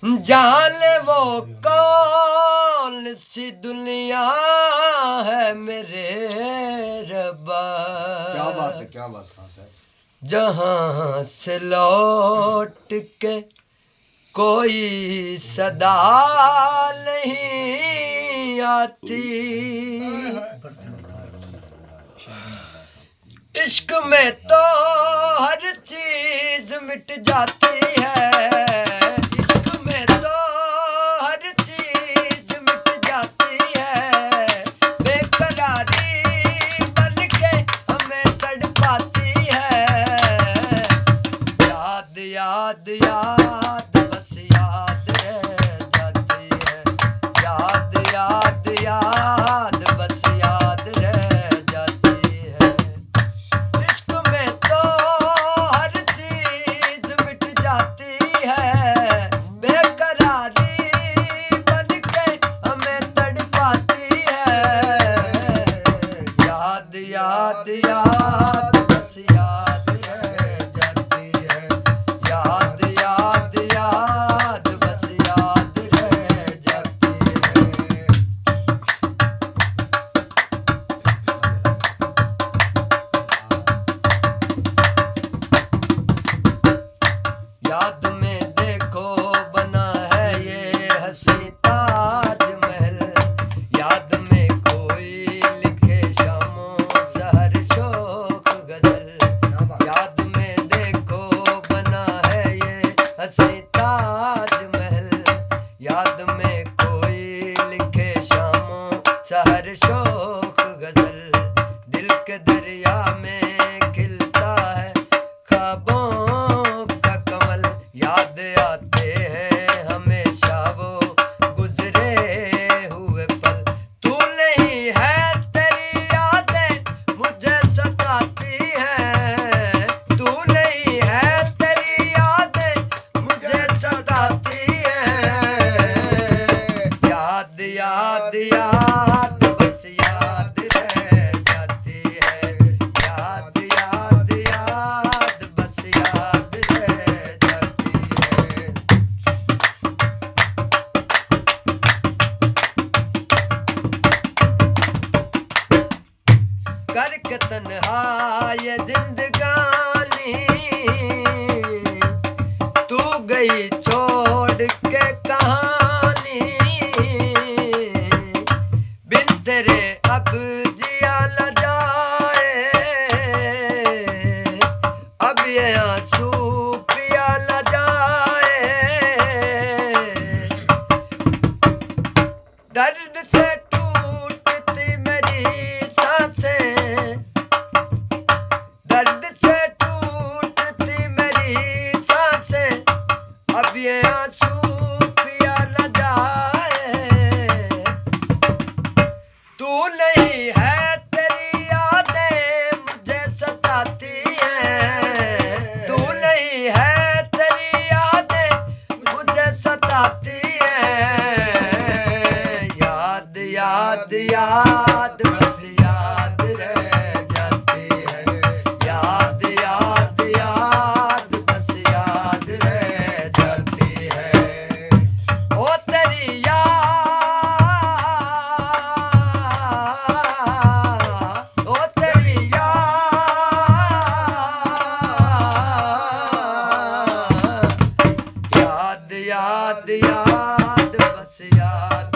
जान वो कौन सी दुनिया है मेरे रब्बा। क्या बात है, क्या बात है। जहाँ से लौट के कोई सदा नहीं आती। इश्क में तो हर चीज मिट जाती है। इश्क में तो हर चीज मिट जाती है। बेकरारी बन के हमें तड़पाती है। याद याद याद बस याद रह जाती है। याद याद याद बस याद रह जाती है। इश्क में तो हर चीज मिट जाती है। बेकरारी बन के हमें तड़पाती है। याद याद याद बस याद रह जाती है। याद याद याद बस याद रह जाती है। याद में देखो बना है ये हंसी ताजमहल। याद में कोई लिखे शामों सहर शोक गजल। याद में देखो बना है ये हंसी ताजमहल। याद में कोई लिखे शामों सहर शोक गजल। दिल के दरिया में खिलता है ख्वाबों का कमल। याद आते हैं हमेशा वो गुजरे हुए पल। तू नहीं है तेरी यादें मुझे सताती हैं। तू नहीं है तेरी यादें मुझे सताती हैं। याद याद याद बस याद रह जाती है। याद याद याद बस याद रह जाती है। करके तन्हा ये जिंदगानी तू गई छोड़ के कहानी। बिन तेरे अब जिया न जाए। अब ये आंसू पिया न जाए। दर्द से टूटती मेरी सांसें। दर्द से टूटती मेरी सांसें। अब ये आंसू पिया न जाए। तू नहीं है तेरी यादें मुझे सताती हैं। तू नहीं है तेरी यादें मुझे सताती हैं। याद याद याद बस याद रह जाती है। याद याद याद बस याद रह जाती है। ओ तेरी ओ तेरी याद याद याद बस याद